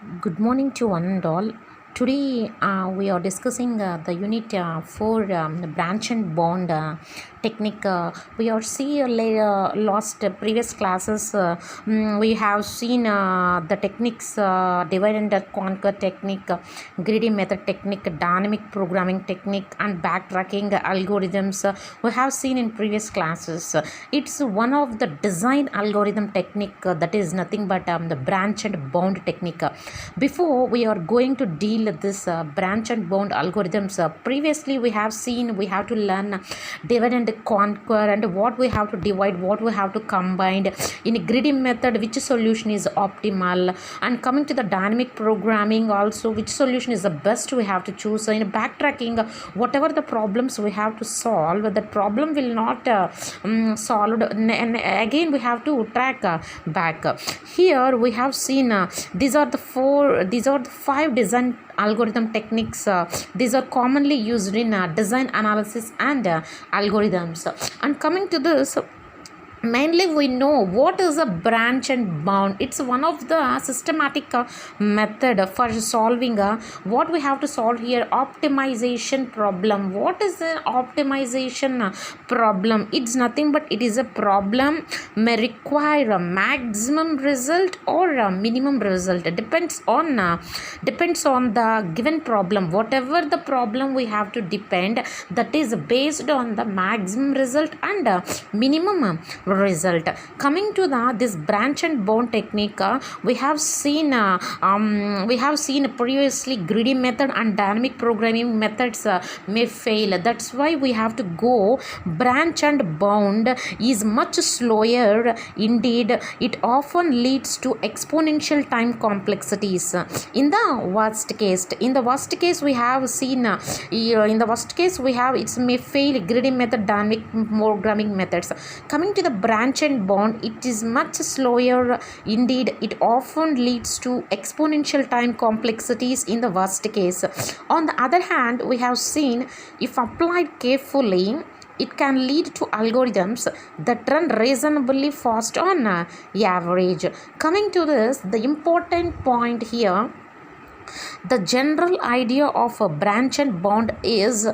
Good morning to one and all. Today we are discussing the unit for the branch and bond technique. We are see lost previous classes. We have seen the techniques divide and conquer technique, greedy method technique, dynamic programming technique, and backtracking algorithms. We have seen in previous classes. It's one of the design algorithm technique that is nothing but the branch and bound technique. Before we are going to deal with this branch and bound algorithms, previously we have seen we have to learn divide and conquer, and what we have to divide, what we have to combine in a greedy method, which solution is optimal, and coming to the dynamic programming also, which solution is the best we have to choose. In backtracking, whatever the problems we have to solve, that problem will not solved, and again we have to track back. Here we have seen these are the five design algorithm techniques. These are commonly used in design analysis and algorithms. And coming to this, mainly we know what is a branch and bound. It's one of the systematic method for solving what we have to solve here, optimization problem. What is the optimization problem? It's nothing but it is a problem may require a maximum result or a minimum result. It depends on the given problem. Whatever the problem we have to depend, that is based on the maximum result and minimum result. Coming to this branch and bound technique, we have seen previously greedy method and dynamic programming methods may fail. That's why we have to go branch and bound is much slower. Indeed, it often leads to exponential time complexities. In the worst case we have seen it may fail greedy method, dynamic programming methods. Coming to the branch and bound, it is much slower. Indeed, it often leads to exponential time complexities in the worst case. On the other hand, we have seen if applied carefully, it can lead to algorithms that run reasonably fast on average. Coming to this, the important point here, the general idea of a branch and bound is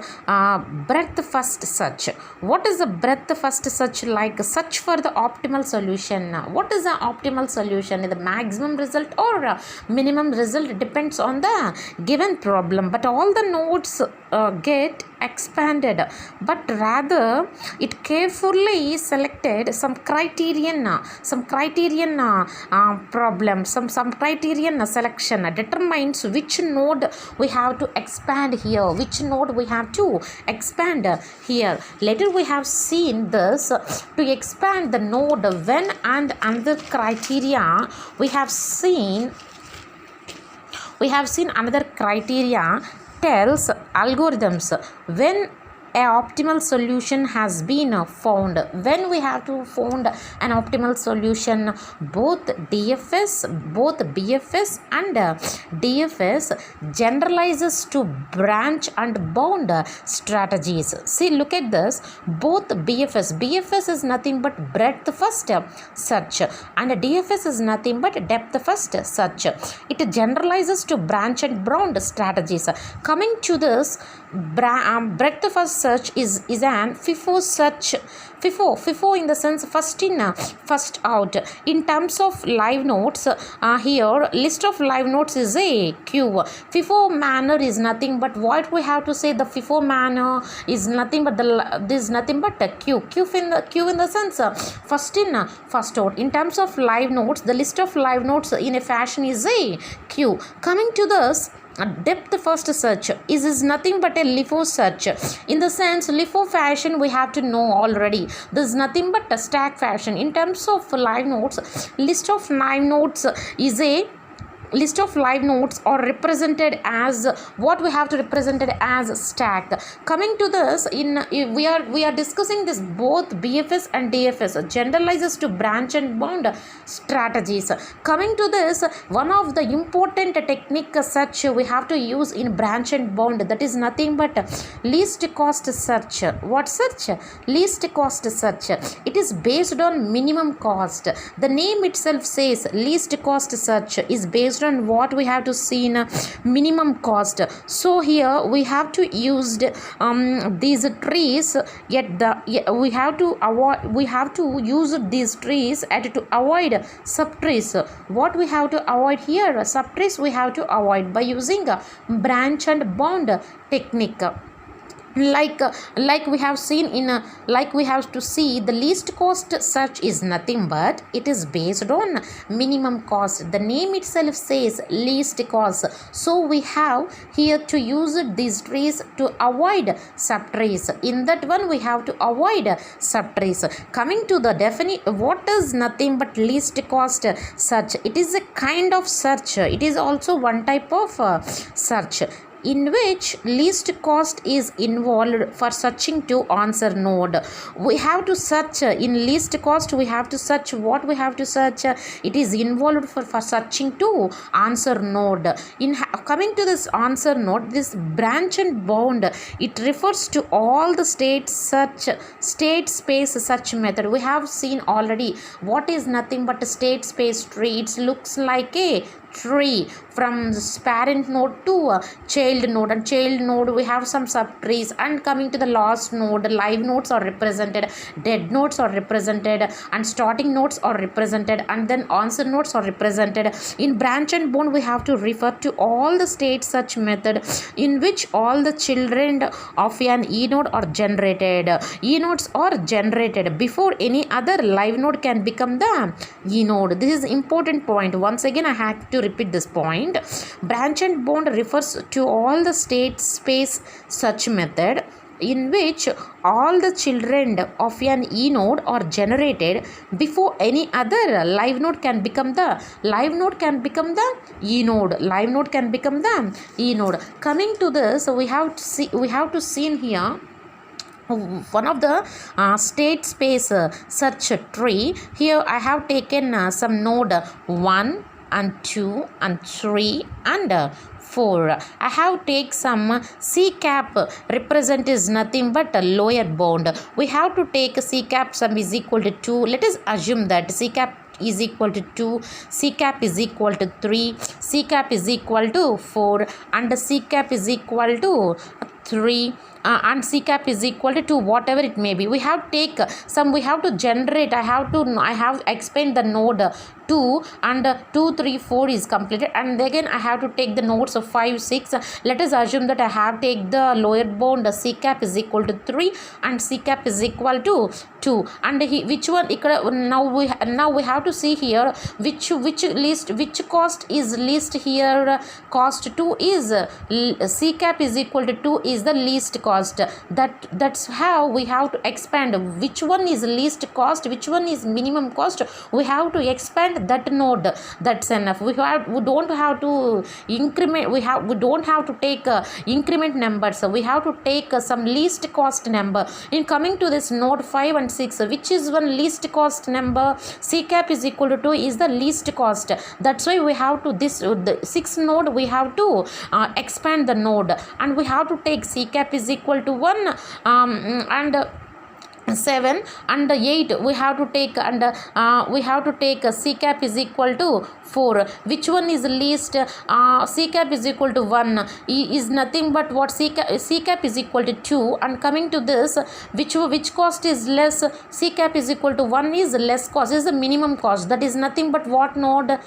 breadth first search. What is a breadth first search? Like search for the optimal solution. What is the optimal solution? The maximum result or minimum result depends on the given problem, but all the nodes get expanded, but rather it carefully selected some criterion problem, some criterion selection determines which node we have to expand here, which node we have to expand here. Later we have seen this to expand the node when and another criteria we have seen another criteria tells algorithms when an optimal solution has been found. When we have to found an optimal solution, both BFS and DFS generalizes to branch and bound strategies. See, look at this. Both BFS is nothing but breadth first search, and DFS is nothing but depth first search. It generalizes to branch and bound strategies. Coming to this, breadth first search is an FIFO search. FIFO in the sense first in first out. In terms of live nodes, here list of live nodes is a queue. FIFO manner is nothing but what we have to say. The FIFO manner is nothing but a queue. Queue in the sense first in first out. In terms of live nodes, the list of live nodes in a fashion is a queue. Coming to this, a depth first search is nothing but a LIFO search. In the sense LIFO fashion we have to know already. This is nothing but a stack fashion. In terms of live nodes, list of live nodes is a list of live nodes are represented as what we have to represent it as stack. Coming to this, we are discussing this both BFS and DFS generalizes to branch and bound strategies. Coming to this, one of the important technique such we have to use in branch and bound, that is nothing but least cost search. What search? Least cost search. It is based on minimum cost. The name itself says least cost search is based and what we have to see in minimum cost. So here we have to use these trees, we have to use these trees to avoid sub trees. What we have to avoid here, sub trees we have to avoid by using branch and bond technique. Like we have seen in like we have to see, the least cost search is nothing but it is based on minimum cost. The name itself says least cost, so we have here to use these trees to avoid subtrees. In that one we have to avoid subtrees. Coming to the definition, what is nothing but least cost search? It is a kind of search, it is also one type of search in which least cost is involved for searching to answer node. We have to search in least cost, we have to search what we have to search, it is involved for searching to answer node. Coming to this answer node, this branch and bound, it refers to all the state space search method. We have seen already what is nothing but a state space tree. It looks like a tree from parent node to child node, and child node we have some subtrees, and coming to the last node, live nodes are represented, dead nodes are represented, and starting nodes are represented, and then answer nodes are represented. In branch and bound we have to refer to all the state search method in which all the children of an e node are generated. E nodes are generated before any other live node can become the e node. This is important point. Once again I have to repeat this point. Branch and bound refers to all the state space search method in which all the children of an e node are generated before any other live node can become the e node. Live node can become the e node. Coming to this, we have to see in here one of the state space search tree. Here I have taken some node 1 and 2 and 3 and 4. I have take some C cap represent is nothing but a lower bound. We have to take C cap sum is equal to 2. Let us assume that C cap is equal to 2, C cap is equal to 3, C cap is equal to 4, and C cap is equal to 3. And C cap is equal to 2, whatever it may be. We have take some, we have to generate, I have explained the node 2 and 2, 3, 4 is completed, and again I have to take the nodes of 5, 6. Let us assume that I have take the lower bound C cap is equal to 3 and C cap is equal to 2, and which one now we have to see here which cost is least here. Cost 2 is C cap is equal to 2 is the least cost. That's how we have to expand which one is least cost, which one is minimum cost. We have to expand that node. That's enough. We don't have to increment, we don't have to take increment numbers. We have to take some least cost number. In coming to this node 5 and 6, which is one least cost number? C cap is equal to 2 is the least cost. That's why we have to the 6 node we have to expand the node, and we have to take C cap is equal to 1 and 7 and 8 we have to take, and we have to take C cap is equal to 4. Which one is least? C cap is equal to 1 is nothing but what? C cap is equal to 2, and coming to this, which cost is less? C cap is equal to 1 is less cost, is the minimum cost. That is nothing but what node?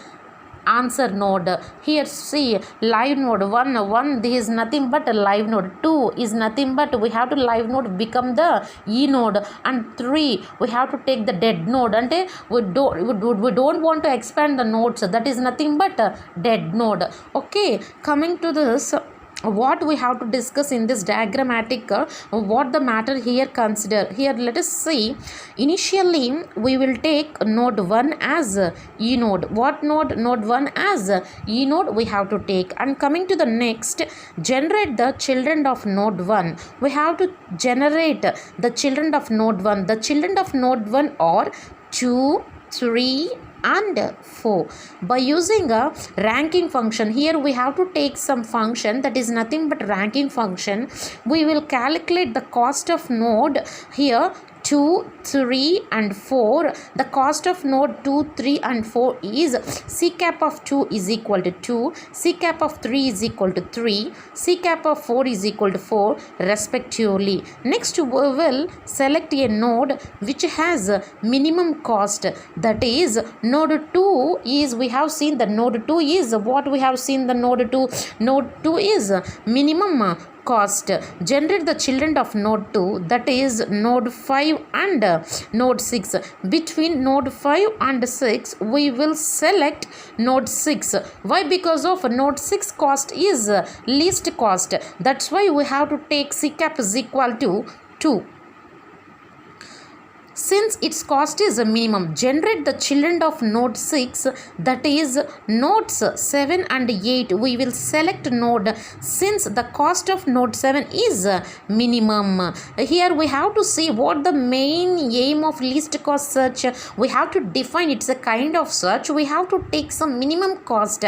Answer node. Here see live node 1 this is nothing but a live node. 2 is nothing but we have to live node become the e node, and 3 we have to take the dead node, and we don't want to expand the nodes. That is nothing but a dead node. Okay, coming to this, what we have to discuss in this diagrammatic, what the matter here consider. Here let us see, initially we will take node 1 as e node. What node? Node 1 as e node we have to take, and coming to the next, generate the children of node 1. We have to generate the children of node 1. The children of node 1 are 2, 3 and 4 by using a ranking function. Here we have to take some function that is nothing but ranking function. We will calculate the cost of node here 2, 3 and 4. The cost of node 2, 3 and 4 is C cap of 2 is equal to 2, C cap of 3 is equal to 3, C cap of 4 is equal to 4 respectively. Next we will select a node which has minimum cost, that is node 2 is, we have seen the node 2 is what we have seen the node 2 is minimum cost. Generate the children of node 2, that is node 5 and node 6. Between node 5 and 6 we will select node 6. Why? Because of node 6 cost is least cost, that's why we have to take C cap is equal to 2. Since its cost is a minimum, generate the children of node 6, that is nodes 7 and 8. We will select node since the cost of node 7 is minimum. Here we have to see what the main aim of least cost search. We have to define it's a kind of search. We have to take some minimum cost,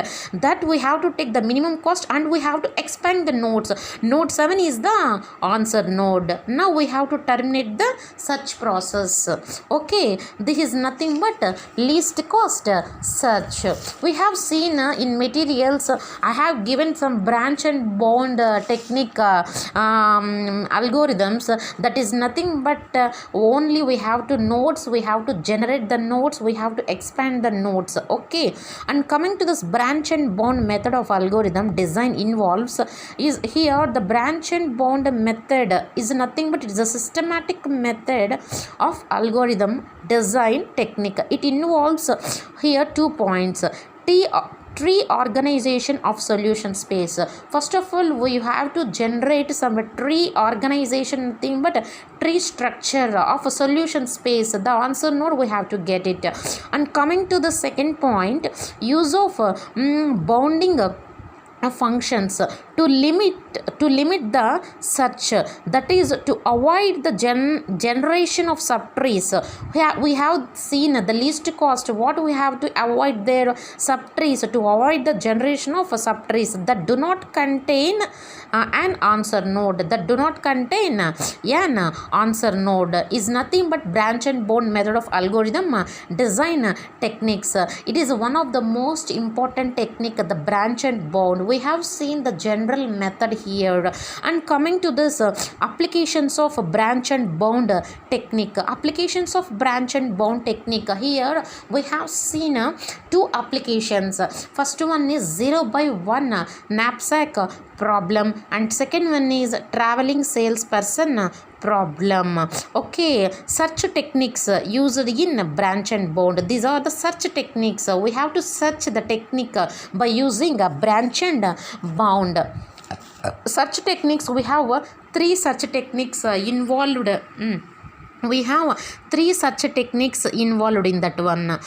that we have to take the minimum cost and we have to expand the nodes. Node 7 is the answer node. Now we have to terminate the search process. Okay, this is nothing but least cost search. We have seen in materials I have given some branch and bound technique algorithms, that is nothing but only we have to nodes, we have to generate the nodes, we have to expand the nodes. Okay, and coming to this branch and bound method of algorithm design involves is here the branch and bound method is nothing but it is a systematic method of algorithm design technique. It involves here 2 points. Tree organization of solution space. First of all, we have to generate some tree organization thing, but tree structure of a solution space. The answer node we have to get it. And coming to the second point, use of bounding functions to limit the search, that is to avoid the generation of subtrees. We have seen the least cost, what we have to avoid their subtrees, to avoid the generation of subtrees that do not contain an answer node, that do not contain an answer node is nothing but branch and bound method of algorithm design techniques. It is one of the most important technique, the branch and bound. We have seen the general method here. And coming to this applications of branch and bound technique. Applications of branch and bound technique, here we have seen 2 applications. First one is 0 by 1 knapsack problem and second one is traveling salesperson problem. Okay, search techniques used in branch and bound. These are the search techniques. We have to search the technique by using a branch and bound. Search techniques, we have 3 such techniques involved. We have 3 such techniques involved in that one.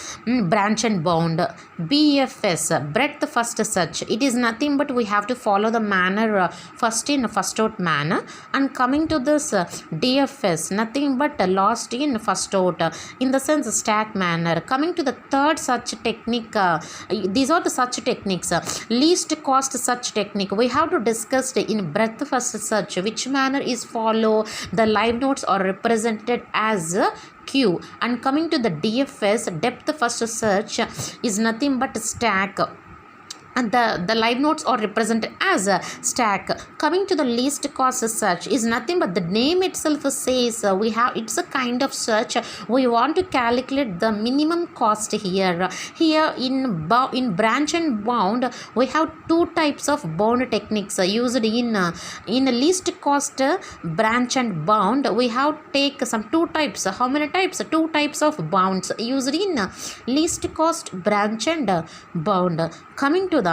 Branch and bound. BFS, breadth first search. It is nothing but we have to follow the manner first in first out manner. And coming to this DFS, nothing but last in first out, in the sense stack manner. Coming to the third such technique, these are the such techniques. Least cost search technique. We have to discuss in breadth first search which manner is follow. The live nodes are represented as queue. And coming to the DFS, depth first search is nothing but stack, and the live nodes are represented as a stack. Coming to the least cost search is nothing but the name itself says we have, it's a kind of search. We want to calculate the minimum cost here. Here in branch and bound we have 2 types of bound techniques used in least cost branch and bound. We have take some 2 types. How many types? 2 types of bounds used in least cost branch and bound. Coming to the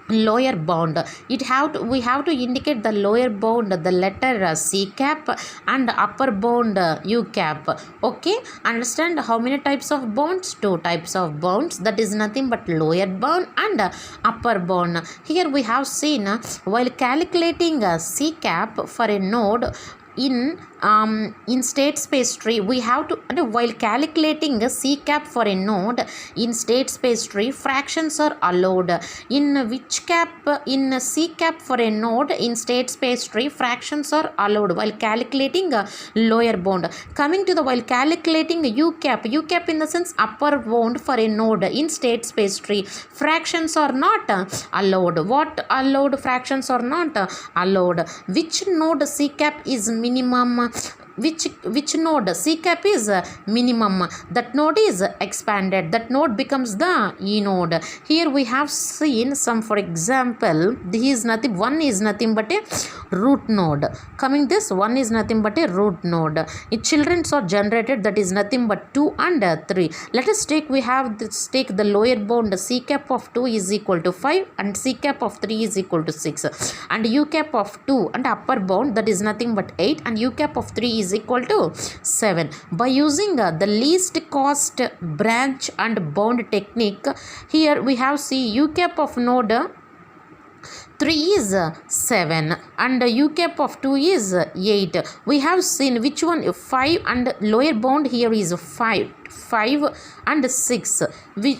lower bound, we have to indicate the lower bound, the letter C cap, and upper bound U cap. Okay, understand how many types of bounds? 2 types of bounds, that is nothing but lower bound and upper bound. Here we have seen while calculating C cap for a node in in state space tree we have to, and while calculating a C cap for a node in state space tree, fractions are allowed. In which cap? In C cap for a node in state space tree, fractions are allowed while calculating a lower bound. Coming to the while calculating U cap in the sense upper bound for a node in state space tree, fractions are not allowed. What allowed? Fractions are not allowed. Which node C cap is minimum? Which node C cap is minimum? That node is expanded. That node becomes the E node. Here we have seen some, for example, one is nothing but a root node. Coming this, one is nothing but a root node. Its children are generated, that is nothing but 2 and 3. Let us take, take the lower bound. C cap of 2 is equal to 5 and C cap of 3 is equal to 6, and U cap of 2 and upper bound, that is nothing but 8, and U cap of 3 is equal to 7. By using the least cost branch and bound technique, here we have U cap of node 3 is 7 and U cap of 2 is 8. We have seen which one? 5 and lower bound here is 5 and 6. We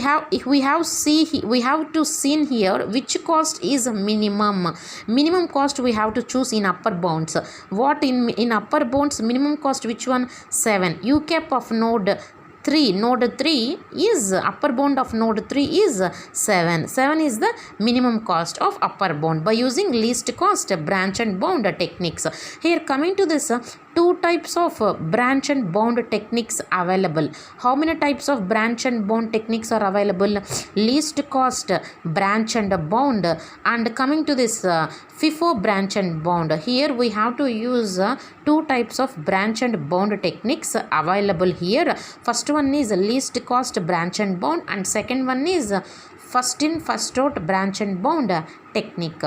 have to see here which cost is minimum cost we have to choose in upper bounds. What in upper bounds? Minimum cost, which one? 7. U cap of node 3 is upper bound of node 3 is 7 is the minimum cost of upper bound by using least cost branch and bound techniques. Here coming to this, two types of branch and bound techniques available. How many types of branch and bound techniques are available? Least cost branch and bound, and coming to this FIFO branch and bound. Here we have to use two types of branch and bound techniques available here. First one is least cost branch and bound, and second one is first in first out branch and bound technique.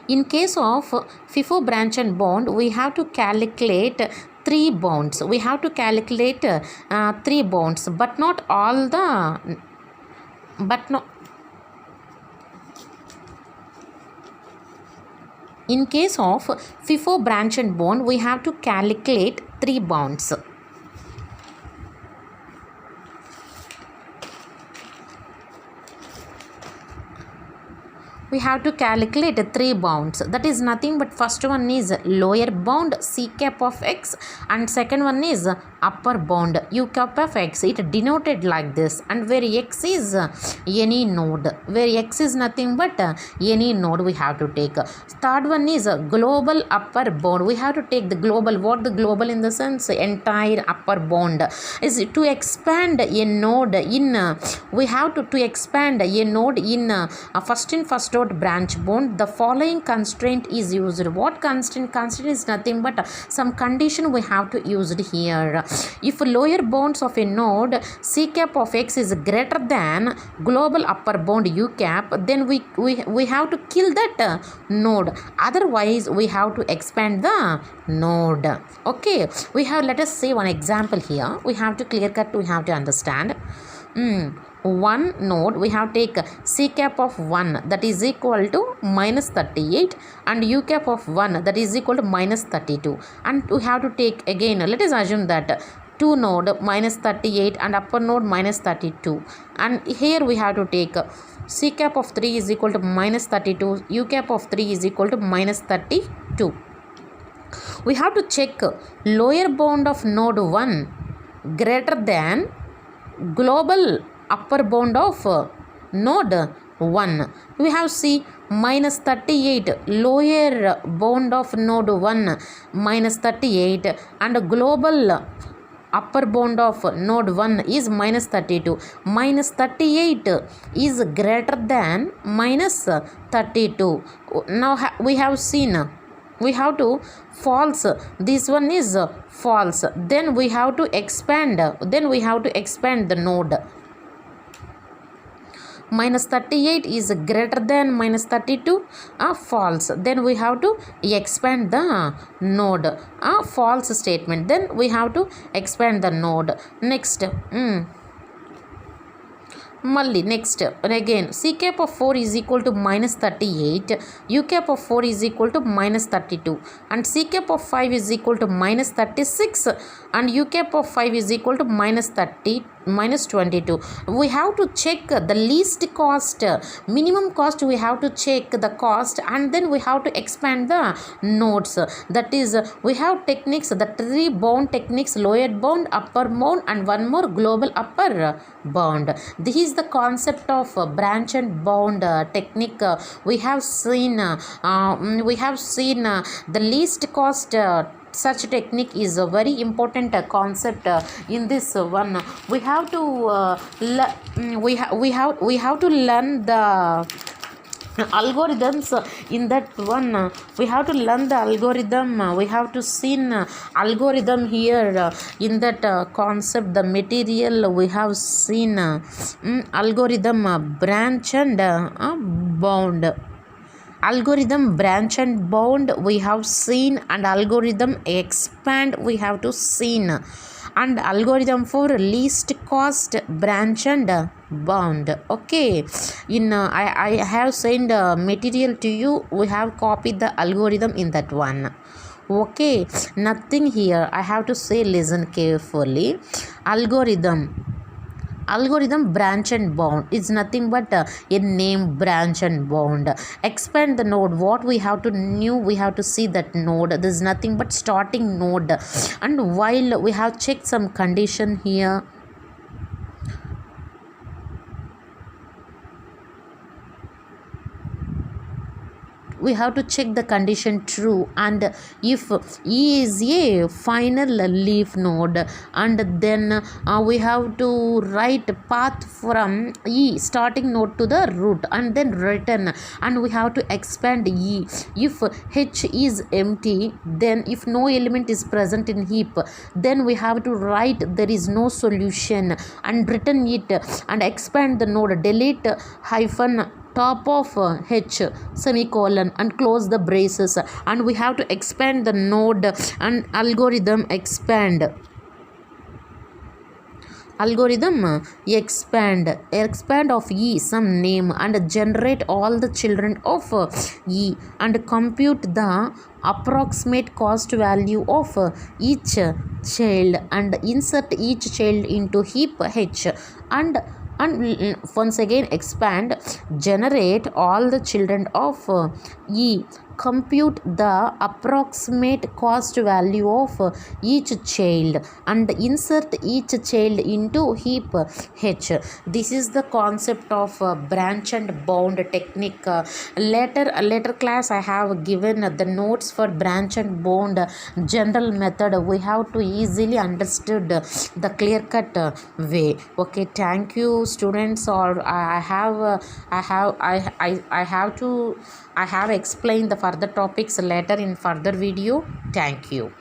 In case of FIFO branch and bound, we have to calculate 3 bounds. We have to calculate 3 bounds, but not all the, in case of FIFO branch and bound, we have to calculate 3 bounds. We have to calculate 3 bounds. That is nothing but first one is lower bound C cap of x, and second one is upper bound U cap of x. It denoted like this, and where x is any node, where x is nothing but any node we have to take. Third one is global upper bound. We have to take the global. What the global in the sense? Entire upper bound is to expand a node in. We have to expand a node in first in first out branch bound. The following constraint is used. What constraint? Constraint is nothing but some condition we have to use it here. If lower bounds of a node C cap of x is greater than global upper bound U cap, then we have to kill that node. Otherwise we have to expand the node. Okay, we have, let us say one example here. We have to clear cut, we have to understand. One node we have take C cap of 1, that is equal to minus 38, and U cap of 1, that is equal to minus 32, and we have to take again, let us assume that 2 node minus 38 and upper node minus 32, and here we have to take C cap of 3 is equal to minus 32, U cap of 3 is equal to minus 32. We have to check lower bound of node 1 greater than global upper bound of node 1. We have see minus 38, lower bound of node 1 minus 38, and global upper bound of node 1 is minus 32. Minus 38 is greater than minus 32. Now we have seen, we have to false, this one is false, then we have to expand, the node. Minus 38 is greater than minus 32, false, then we have to expand the node, false statement, then we have to expand the node. Next, Malli next again c cap of 4 is equal to minus 38, u cap of 4 is equal to minus 32, and c cap of 5 is equal to minus 36, and u cap of 5 is equal to minus 30 minus 22. We have to check the least cost, minimum cost. We have to check the cost, and then we have to expand the nodes. That is, we have techniques, the three bound techniques: lower bound, upper bound, and one more global upper bound. This is the concept of branch and bound technique. We have seen the least cost. Such technique is a very important concept in this one. We have to we have to learn the algorithms in that one. We have to learn the algorithm. We have to see algorithm here in that concept. The material we have seen algorithm branch and bound. Algorithm branch and bound we have seen, and algorithm expand we have to seen, and algorithm for least cost branch and bound. Okay, in I have sent material to you. We have copied the algorithm in that one. Okay, nothing here. I have to say, listen carefully. Algorithm branch and bound is nothing but a name, branch and bound. Expand the node. What we have to new, we have to see that node. This is nothing but starting node, and while we have checked some condition here, we have to check the condition true, and if E is a final leaf node, and then we have to write path from E starting node to the root, and then return, and we have to expand E. If H is empty, then if no element is present in heap, then we have to write there is no solution, and return it, and expand the node, delete hyphen top of H semicolon, and close the braces, and we have to expand the node, and algorithm expand of E some name, and generate all the children of E, and compute the approximate cost value of each child, and insert each child into heap H, and once again expand, generate all the children of E, compute the approximate cost value of each child, and insert each child into heap H. This is the concept of branch and bound technique. Later class I have given the notes for branch and bound general method. We have to easily understood the clear cut way. Okay, thank you students. Or I have explained the further topics later in further video. Thank you.